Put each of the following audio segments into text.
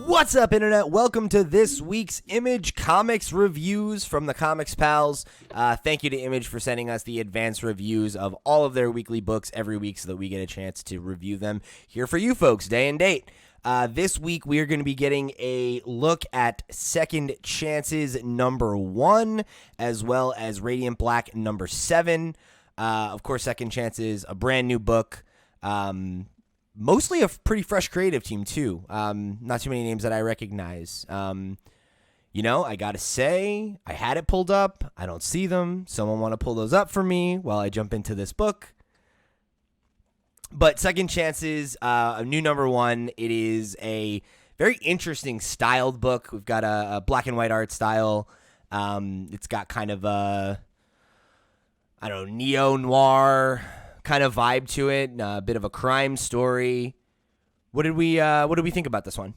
What's up, Internet? Welcome to this week's Image Comics reviews from the Comics Pals. Thank you to Image for sending us the advanced reviews of all of their weekly books every week so that we get a chance to review them here for you folks, day and date. This week, we are going to be getting a look at Second Chances #1, as well as Radiant Black #7. Of course, Second Chances, a brand new book. Mostly a pretty fresh creative team, too. Not too many names that I recognize. I got to say, I had it pulled up. I don't see them. Someone want to pull those up for me while I jump into this book. But Second Chances, a new #1. It is a very interesting styled book. We've got a black and white art style. It's got kind of a, neo-noir kind of vibe to it, a bit of a crime story. What did we think about this one?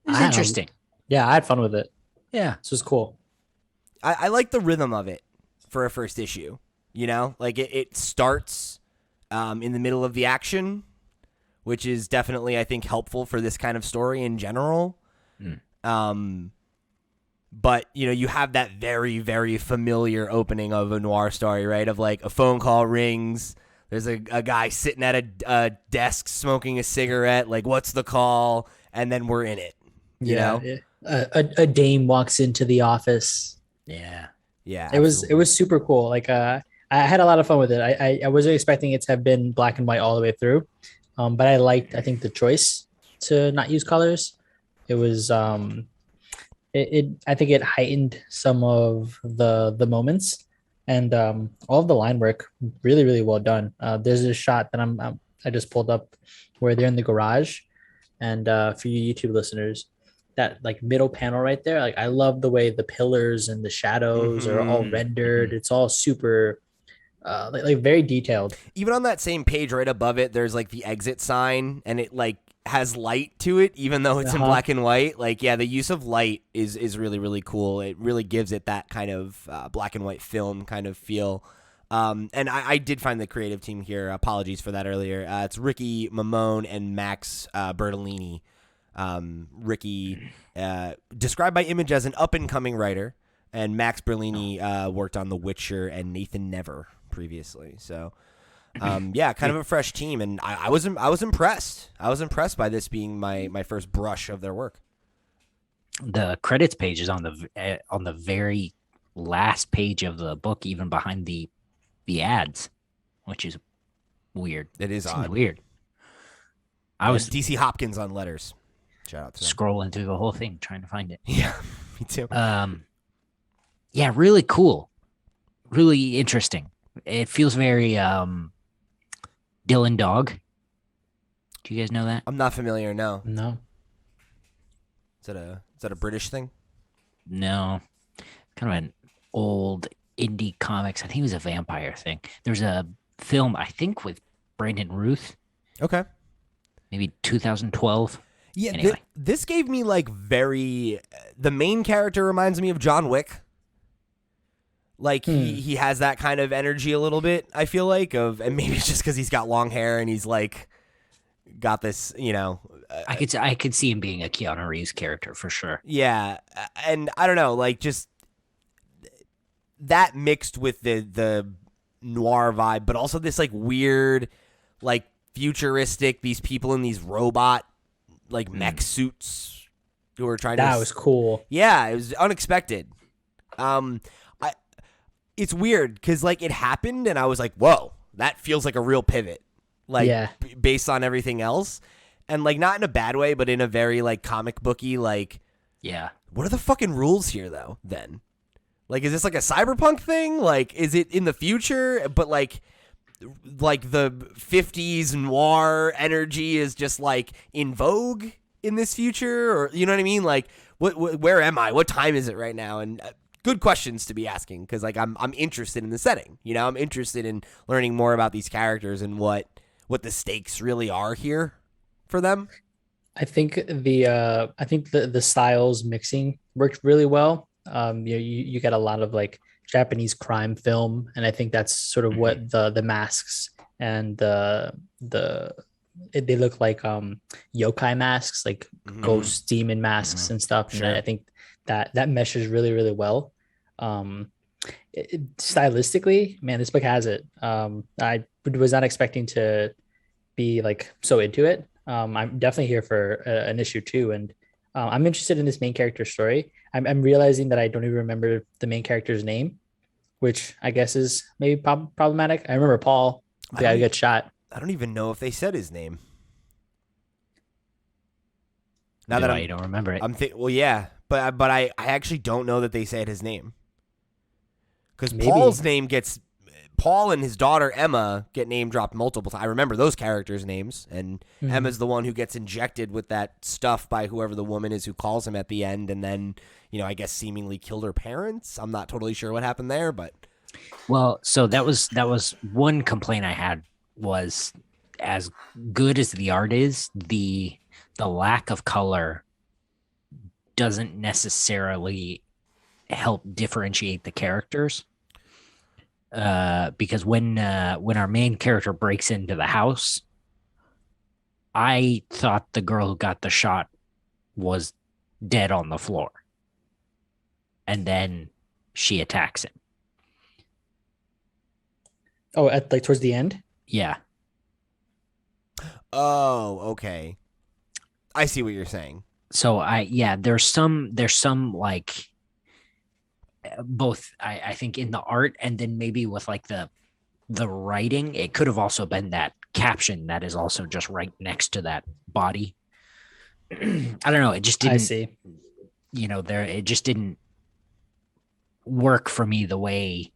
It's interesting. Yeah, I had fun with it. Yeah. This was cool. I like the rhythm of it for a first issue. Like it starts in the middle of the action, which is definitely, I think, helpful for this kind of story in general. But, you have that very, very familiar opening of a noir story, right? Of like a phone call rings. There's a guy sitting at a desk smoking a cigarette. Like, what's the call? And then we're in it. You know? A dame walks into the office. Yeah. Yeah. It was super cool. Like, I had a lot of fun with it. I wasn't expecting it to have been black and white all the way through. But I think, the choice to not use colors. It was, I think it heightened some of the moments, and all of the line work really, really well done. There's a shot that I just pulled up where they're in the garage, and for you YouTube listeners, that like middle panel right there, like I love the way the pillars and the shadows are all rendered. It's all super like very detailed. Even on that same page right above it, there's like the exit sign, and it like has light to it, even though it's in black and white. Like, yeah, the use of light is really, really cool. It really gives it that kind of black and white film kind of feel. And I did find the creative team here. Apologies for that earlier. It's Ricky Mamone and Max Bertolini. Ricky, described by Image as an up-and-coming writer, and Max Bertolini worked on The Witcher and Nathan Never previously. So kind of a fresh team, and I was impressed. I was impressed by this being my first brush of their work. The credits page is on the very last page of the book, even behind the ads, which is weird. It is odd. Weird. I was DC Hopkins on letters. Shout out to them. Scrolling through the whole thing trying to find it. Yeah, me too. Yeah, really cool, really interesting. It feels very Dylan Dog. Do you guys know that? I'm not familiar. No. Is that a British thing? No. Kind of an old indie comics. I think it was a vampire thing. There's a film, I think, with Brandon Ruth. Okay. Maybe 2012. Yeah, anyway. This gave me like the main character reminds me of John Wick. Like he has that kind of energy a little bit, I feel like, and maybe it's just because he's got long hair and he's like got this, I could see him being a Keanu Reeves character for sure. Yeah, and I don't know, like just that mixed with the noir vibe, but also this like weird, like futuristic, these people in these robot like mech suits who are trying that was cool. Yeah, it was unexpected. It's weird because like it happened and I was like, whoa, that feels like a real pivot, like based on everything else, and like not in a bad way, but in a very like comic booky like, yeah. What are the fucking rules here though? Then, like, is this like a cyberpunk thing? Like, is it in the future? But like the 50s noir energy is just like in vogue in this future, or you know what I mean? Like, where am I? What time is it right now? And good questions to be asking because like I'm interested in the setting. I'm interested in learning more about these characters and what the stakes really are here for them. I think the styles mixing worked really well. You get a lot of like Japanese crime film, and I think that's sort of what the masks and the they look like yokai masks, like ghost demon masks Mhm. and stuff. And Sure. I think that meshes really, really well. Stylistically, man, this book has it. I was not expecting to be like so into it. I'm definitely here for an issue two, and I'm interested in this main character story. I'm realizing that I don't even remember the main character's name, which I guess is maybe problematic. I remember Paul, the guy who gets shot. I don't even know if they said his name. Now Do that I don't remember it. well, yeah, but I actually don't know that they said his name because Maybe. Paul and his daughter Emma get name dropped multiple times. I remember those characters' names, and Mhm. Emma's the one who gets injected with that stuff by whoever the woman is who calls him at the end, and then I guess seemingly killed her parents. I'm not totally sure what happened there, but Well, so that was one complaint I had was as good as the art is, the lack of color doesn't necessarily help differentiate the characters. Because when our main character breaks into the house, I thought the girl who got the shot was dead on the floor. And then she attacks him. Oh, at like towards the end. Yeah. oh, okay, I see what you're saying. So there's some like both I think in the art and then maybe with like the writing, it could have also been that caption that is also just right next to that body. I don't know. It just didn't. I see. It just didn't work for me the way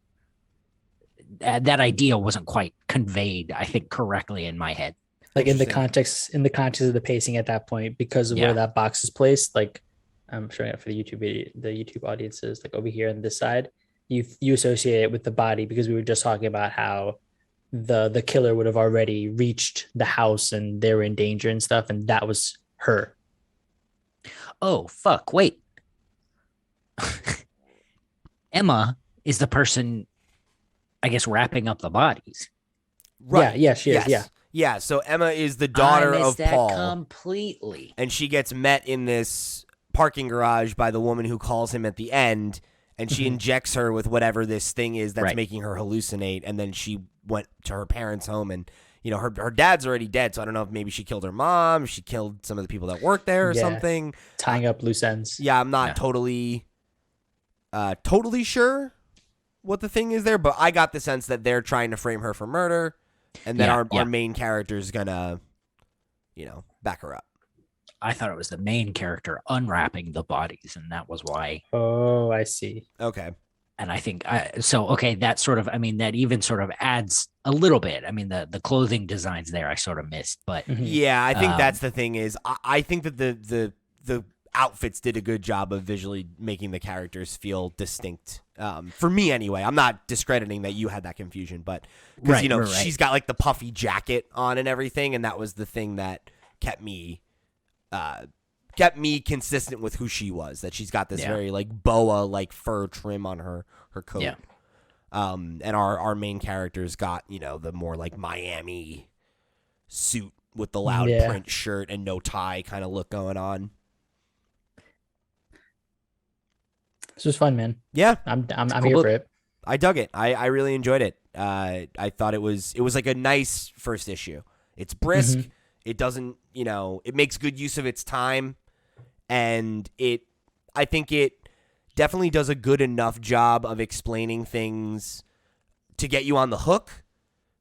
that idea wasn't quite conveyed, I think, correctly in my head. Like in the Interesting. context of the pacing at that point, because of Yeah. where that box is placed. Like I'm showing it for the YouTube audiences, like over here on this side, you associate it with the body because we were just talking about how the killer would have already reached the house and they were in danger and stuff, and that was her. Oh, fuck. Wait. Emma is the person, I guess, wrapping up the bodies. Right. Yeah, she is. Yes. Yeah, so Emma is the daughter I missed of that Paul. completely. And she gets met in this parking garage by the woman who calls him at the end, and she injects her with whatever this thing is that's Right. making her hallucinate, and then she went to her parents' home, and her dad's already dead, so I don't know if maybe she killed her mom, she killed some of the people that work there or Yeah. something. Tying up loose ends. Yeah, I'm not Yeah. totally sure what the thing is there, but I got the sense that they're trying to frame her for murder, and then our main character is gonna, back her up. I thought it was the main character unwrapping the bodies, and that was why. Oh, I see. Okay. And I think that sort of, that even sort of adds a little bit. The clothing designs there I sort of missed, but Mhm. Yeah, I think that's the thing is I think that the outfits did a good job of visually making the characters feel distinct. For me anyway. I'm not discrediting that you had that confusion, but because Right. she's got like the puffy jacket on and everything, and that was the thing that kept me consistent with who she was. That she's got this very like boa like fur trim on her coat. Yeah. And our main character's got the more like Miami suit with the loud print shirt and no tie kind of look going on. This was fun, man. Yeah, I'm cool here book. for it. I dug it. I really enjoyed it. I thought it was like a nice first issue. It's brisk. It doesn't, it makes good use of its time, and I think it definitely does a good enough job of explaining things to get you on the hook,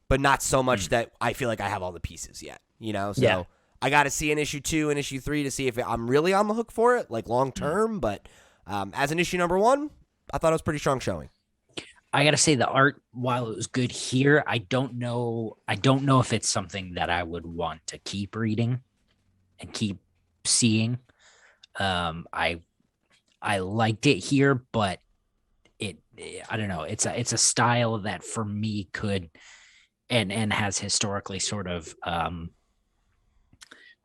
but not so much that I feel like I have all the pieces yet, So Yeah. I got to see an issue 2 and issue 3 to see if I'm really on the hook for it, like long term. But as an issue number 1, I thought it was pretty strong showing. I gotta say the art, while it was good here, I don't know if it's something that I would want to keep reading and keep seeing. I liked it here, but I don't know. It's a style that for me could and has historically sort of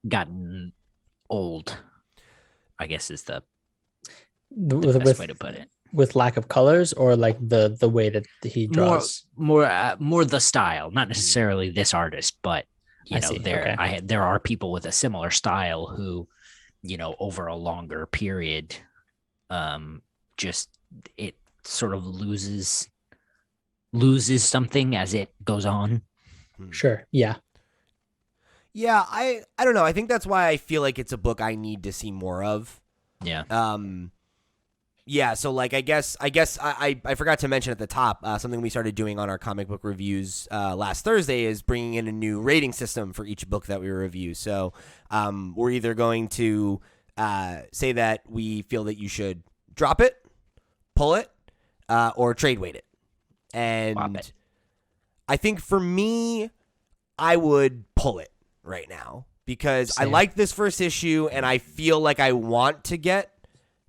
gotten old, I guess is the best way to put it. With lack of colors, or like the way that he draws. More the style, not necessarily this artist, but I see. Okay. there are people with a similar style who, over a longer period, just it sort of loses something as it goes on. Sure. Yeah. Yeah, I don't know. I think that's why I feel like it's a book I need to see more of. Yeah. Yeah, so like I guess I forgot to mention at the top something we started doing on our comic book reviews last Thursday is bringing in a new rating system for each book that we review. So we're either going to say that we feel that you should drop it, pull it, or trade weight it. And it. I think for me, I would pull it right now because Same. I like this first issue and I feel like I want to get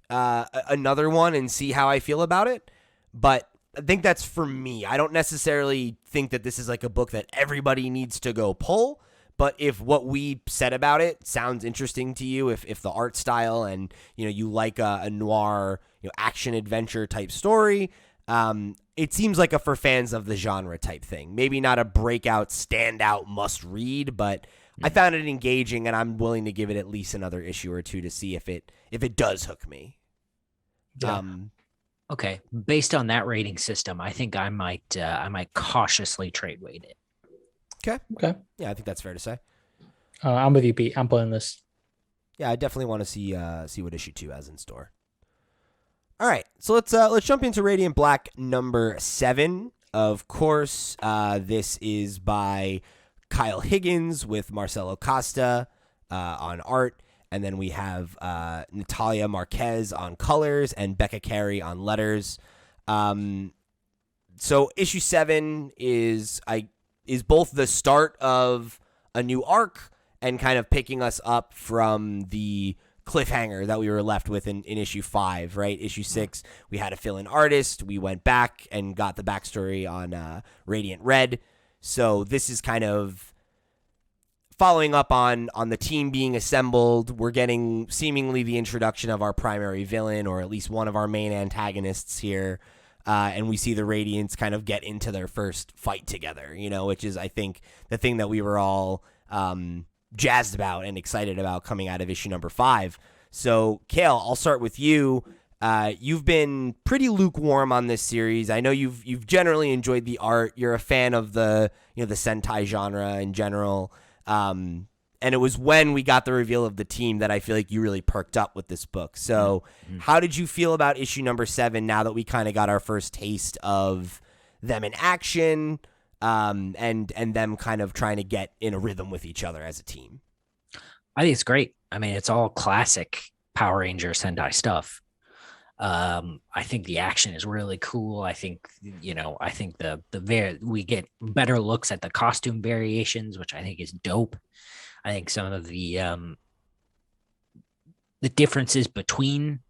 another one and see how I feel about it. But I think that's for me. I don't necessarily think that this is like a book that everybody needs to go pull. But if what we said about it sounds interesting to you, if the art style and you like a noir action adventure type story, it seems like a for fans of the genre type thing. Maybe not a breakout, standout must read, but I found it engaging, and I'm willing to give it at least another issue or two to see if it does hook me. Yeah. Okay. Based on that rating system, I think I might cautiously trade weight it. Okay. Yeah, I think that's fair to say. I'm with you, Pete. I'm pulling this. Yeah, I definitely want to see what issue 2 has in store. All right, so let's jump into Radiant Black number 7. Of course, this is by Kyle Higgins with Marcelo Costa on art, and then we have Natalia Marquez on colors and Becca Carey on letters. So issue 7 is both the start of a new arc and kind of picking us up from the cliffhanger that we were left with in issue 5, right? Issue 6, we had a fill-in artist. We went back and got the backstory on Radiant Red. So this is kind of following up on the team being assembled. We're getting seemingly the introduction of our primary villain, or at least one of our main antagonists here. And we see the Radiants kind of get into their first fight together, which is, I think, the thing that we were all jazzed about and excited about coming out of issue number 5. So, Kale, I'll start with you. You've been pretty lukewarm on this series. I know you've generally enjoyed the art. You're a fan of the the Sentai genre in general. And it was when we got the reveal of the team that I feel like you really perked up with this book. So how did you feel about issue number 7 now that we kind of got our first taste of them in action and them kind of trying to get in a rhythm with each other as a team? I think it's great. I mean, it's all classic Power Ranger Sentai stuff. I think the action is really cool. I think, I think we get better looks at the costume variations, which I think is dope. I think some of the differences between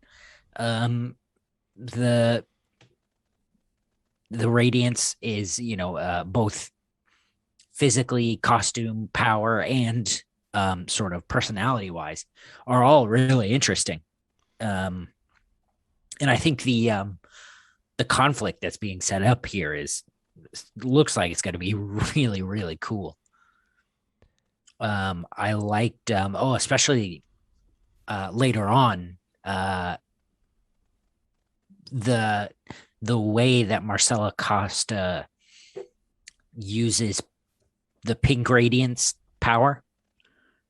the Radiants is, both physically, costume, power, and sort of personality wise are all really interesting. And I think the conflict that's being set up here looks like it's going to be really, really cool. I liked, especially later on, the way that Marcella Costa uses the pink radiance power.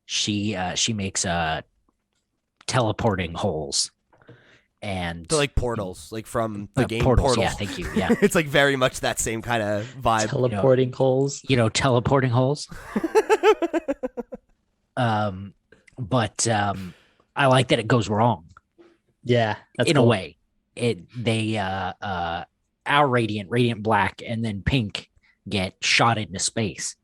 She makes teleporting holes. And they're like portals, like from the game portals. Portal. Yeah, thank you. Yeah, it's like very much that same kind of vibe. Teleporting holes. Teleporting holes. But I like that it goes wrong. Yeah, that's in cool. a way. Our Radiant Black, and then Pink get shot into space,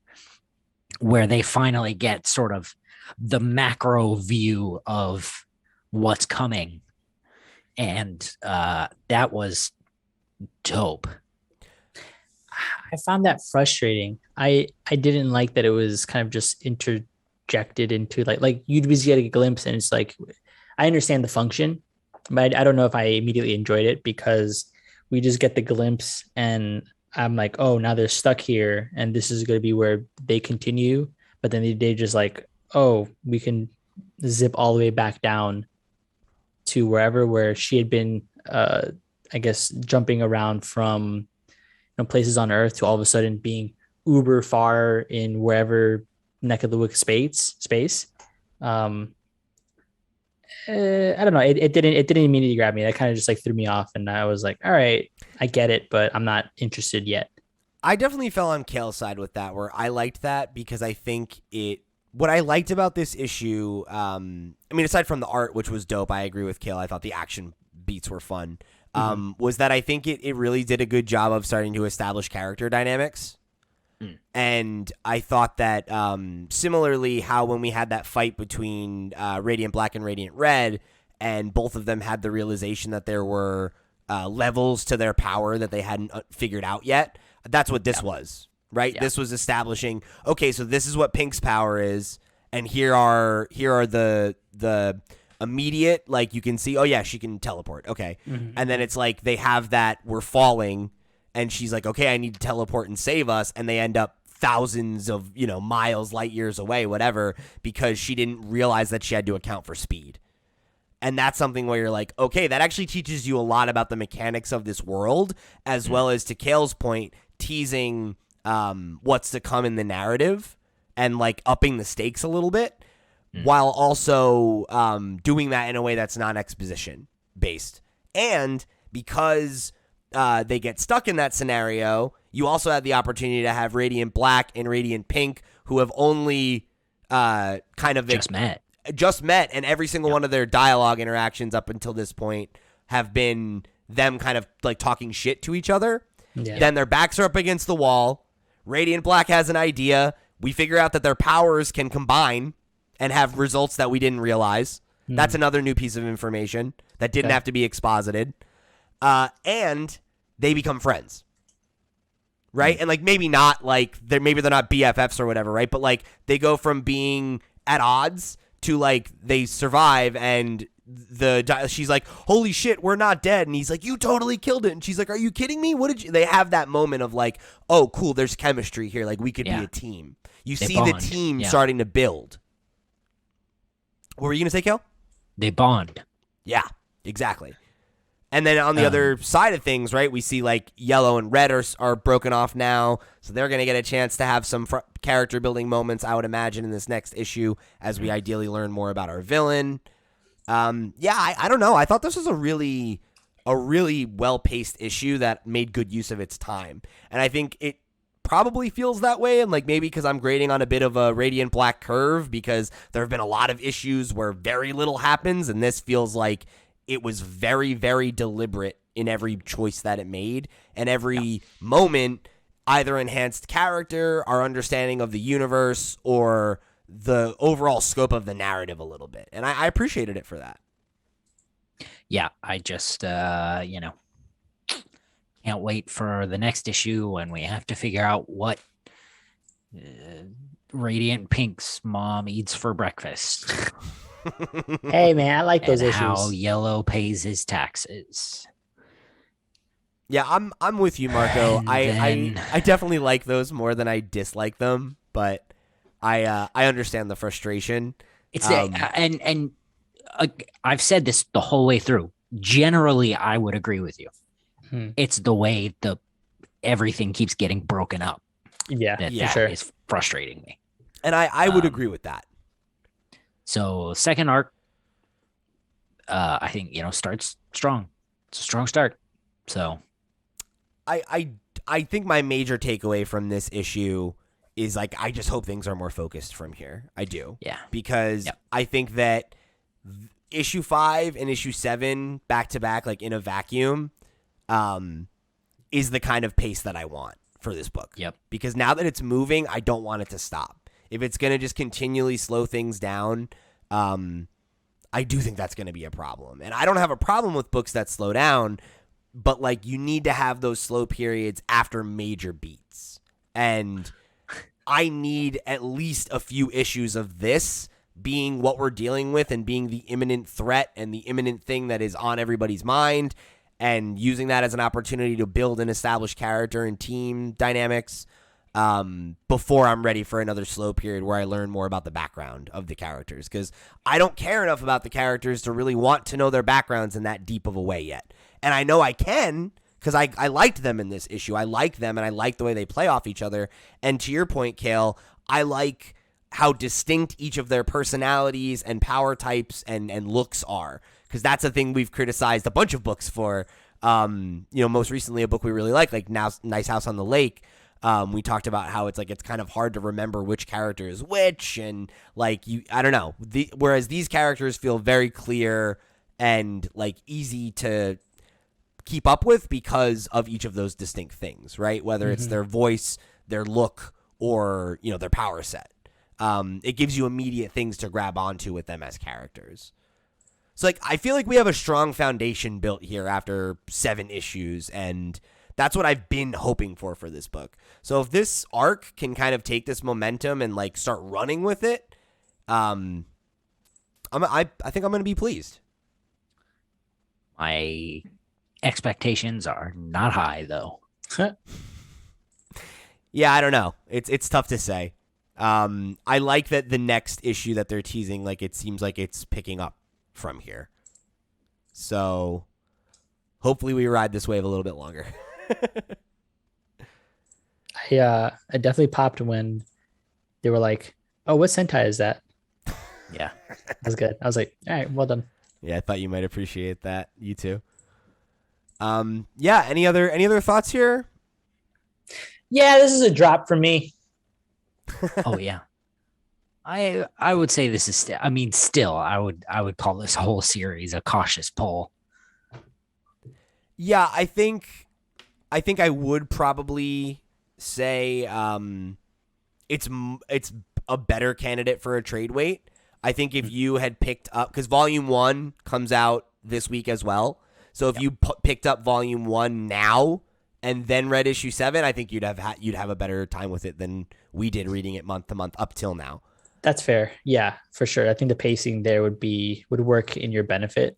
where they finally get sort of the macro view of what's coming. And that was dope. I found that frustrating. I didn't like that it was kind of just interjected into like you'd just get a glimpse, and it's like, I understand the function, but I don't know if I immediately enjoyed it because we just get the glimpse and I'm like, oh, now they're stuck here and this is going to be where they continue. but then they just like, oh, we can zip all the way back down to wherever where she had been, I guess, jumping around from places on Earth to all of a sudden being uber far in wherever neck of the woods space. I don't know. It didn't immediately grab me. That kind of just like threw me off, and I was like, all right, I get it, but I'm not interested yet. I definitely fell on Kale's side with that, where I liked that because I think what I liked about this issue, I mean, aside from the art, which was dope, I agree with Kale. I thought the action beats were fun. Was that I think it really did a good job of starting to establish character dynamics. And I thought that similarly how when we had that fight between Radiant Black and Radiant Red, and both of them had the realization that there were levels to their power that they hadn't figured out yet, that's what this was, right? Yeah. This was establishing, okay, so this is what Pink's power is, and here are the immediate, like you can see, oh yeah, she can teleport, okay. And then it's like they have that, we're falling, and she's like, okay, I need to teleport and save us. And they end up thousands of, miles, light years away, whatever, because she didn't realize that she had to account for speed. And that's something where you're like, okay, that actually teaches you a lot about the mechanics of this world, as well as, to Kale's point, teasing what's to come in the narrative and like upping the stakes a little bit, while also doing that in a way that's non-exposition based. And because they get stuck in that scenario, you also have the opportunity to have Radiant Black and Radiant Pink, who have only kind of just met, and every single one of their dialogue interactions up until this point have been them kind of like talking shit to each other. Yeah. Then their backs are up against the wall. Radiant Black has an idea. We figure out that their powers can combine and have results that we didn't realize. That's another new piece of information that didn't have to be exposited. And they become friends, right? And like maybe not like they're not BFFs or whatever, right? But like they go from being at odds to like they survive, and she's like, holy shit, we're not dead, and he's like, you totally killed it, and she's like, are you kidding me? What did you? They have that moment of like, oh cool, there's chemistry here, like we could be a team. They see bond. The team starting to build. What were you gonna say, Kel? They bond. Yeah, exactly. And then on the other side of things, right, we see like Yellow and Red are broken off now, so they're going to get a chance to have some character building moments, I would imagine, in this next issue as we ideally learn more about our villain. I don't know. I thought this was a really well-paced issue that made good use of its time. And I think it probably feels that way, and like maybe because I'm grading on a bit of a Radiant Black curve, because there have been a lot of issues where very little happens, and this feels like it was very, very deliberate in every choice that it made, and every moment either enhanced character, our understanding of the universe, or the overall scope of the narrative a little bit. And I appreciated it for that. Yeah, I just, can't wait for the next issue when we have to figure out what Radiant Pink's mom eats for breakfast. Hey man, I like those issues. How Yellow pays his taxes. Yeah, I'm with you, Marco. I definitely like those more than I dislike them, but I understand the frustration. It's and I've said this the whole way through. Generally, I would agree with you. It's the way everything keeps getting broken up. Yeah, that sure. is frustrating me. And I would agree with that. So second arc, I think starts strong. It's a strong start. So, I think my major takeaway from this issue is like I just hope things are more focused from here. I do, because I think that issue 5 and issue 7 back to back, like in a vacuum, is the kind of pace that I want for this book. Yep. Because now that it's moving, I don't want it to stop. If it's going to just continually slow things down, I do think that's going to be a problem. And I don't have a problem with books that slow down, but like you need to have those slow periods after major beats. And I need at least a few issues of this being what we're dealing with and being the imminent threat and the imminent thing that is on everybody's mind, and using that as an opportunity to build and establish character and team dynamics. before I'm ready for another slow period where I learn more about the background of the characters, because I don't care enough about the characters to really want to know their backgrounds in that deep of a way yet. And I know I can, because I liked them in this issue. I like them, and I like the way they play off each other. And to your point, Kale, I like how distinct each of their personalities and power types and looks are, because that's a thing we've criticized a bunch of books for. Most recently a book we really like now, Nice House on the Lake. We talked about how it's kind of hard to remember which character is which, and I don't know. Whereas these characters feel very clear and easy to keep up with because of each of those distinct things, right? Whether it's their voice, their look, or their power set. It gives you immediate things to grab onto with them as characters. So I feel like we have a strong foundation built here after 7 issues, and that's what I've been hoping for this book. So if this arc can kind of take this momentum and start running with it, I think I'm going to be pleased. My expectations are not high, though. Yeah, I don't know. It's tough to say. I like that the next issue that they're teasing, it seems like it's picking up from here. So hopefully we ride this wave a little bit longer. I definitely popped when they were like, "Oh, what Sentai is that?" Yeah, that was good. I was like, "All right, well done." Yeah, I thought you might appreciate that. You too. Yeah. Any other thoughts here? Yeah, this is a drop for me. Oh yeah. I would say this is still I would call this whole series a cautious pull. Yeah, I think I would probably say it's a better candidate for a trade weight. I think if you had picked up, because Volume 1 comes out this week as well, so if you picked up Volume 1 now and then read issue 7, I think you'd have a better time with it than we did reading it month to month up till now. That's fair. Yeah, for sure. I think the pacing there would work in your benefit.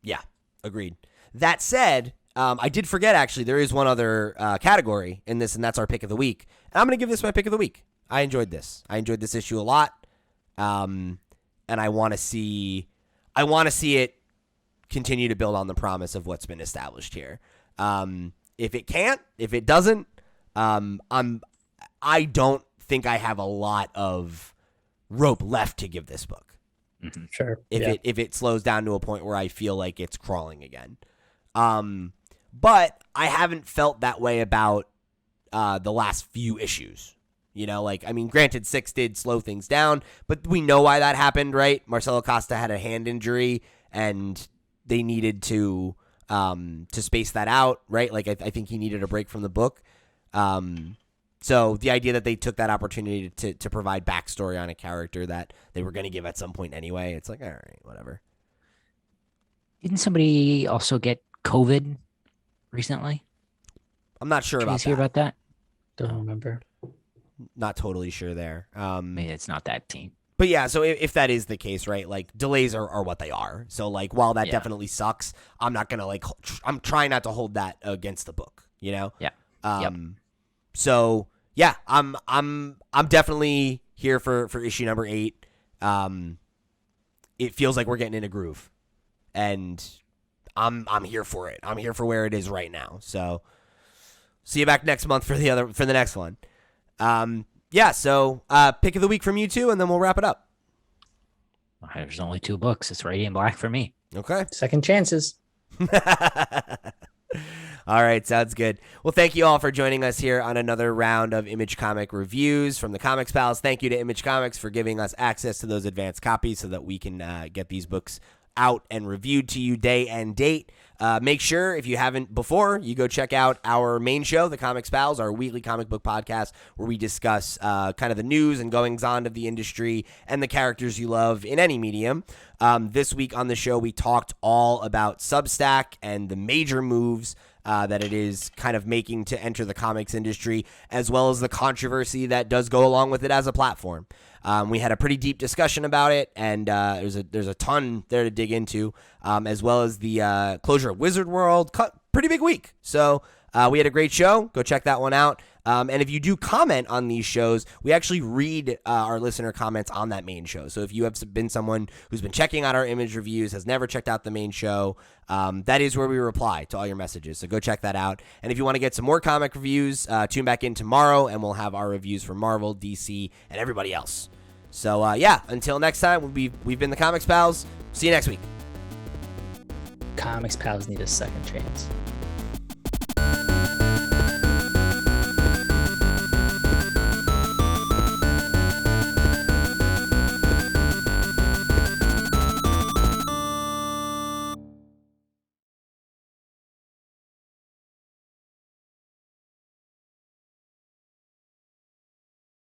Yeah, agreed. That said, I did forget, actually, there is one other category in this, and that's our pick of the week. And I'm going to give this my pick of the week. I enjoyed this. I enjoyed this issue a lot. And I want to see it continue to build on the promise of what's been established here. If it doesn't, I don't think I have a lot of rope left to give this book. Mm-hmm. Sure. If it slows down to a point where I feel like it's crawling again. But I haven't felt that way about the last few issues. Granted, 6 did slow things down, but we know why that happened, right? Marcelo Costa had a hand injury, and they needed to space that out, right? I think he needed a break from the book. So the idea that they took that opportunity to provide backstory on a character that they were going to give at some point anyway, it's all right, whatever. Didn't somebody also get COVID recently? I'm not sure Did you about guys hear about that? Don't remember. Not totally sure there. Maybe it's not that team. But yeah, so if that is the case, right, delays are what they are. So while that definitely sucks, I'm not going to I'm trying not to hold that against the book, Yeah. So yeah, I'm definitely here for issue number 8. It feels like we're getting in a groove, and I'm here for it. I'm here for where it is right now. So see you back next month for the next one. Yeah. So pick of the week from you two, and then we'll wrap it up. There's only 2 books. It's Radiant Black for me. Okay. Second chances. All right, sounds good. Well, thank you all for joining us here on another round of Image Comic reviews from the Comics Pals. Thank you to Image Comics for giving us access to those advanced copies so that we can get these books out and reviewed to you day and date. Make sure, if you haven't before, you go check out our main show, The Comics Pals, our weekly comic book podcast, where we discuss kind of the news and goings-on of the industry and the characters you love in any medium. This week on the show, we talked all about Substack and the major moves that it is kind of making to enter the comics industry, as well as the controversy that does go along with it as a platform. We had a pretty deep discussion about it, and there's a ton there to dig into, as well as the closure of Wizard World. Pretty big week. So we had a great show. Go check that one out. And if you do comment on these shows, we actually read our listener comments on that main show. So if you have been someone who's been checking out our image reviews, has never checked out the main show, that is where we reply to all your messages. So go check that out. And if you want to get some more comic reviews, tune back in tomorrow, and we'll have our reviews for Marvel, DC, and everybody else. So until next time, we've been the Comics Pals. See you next week. Comics pals need a second chance.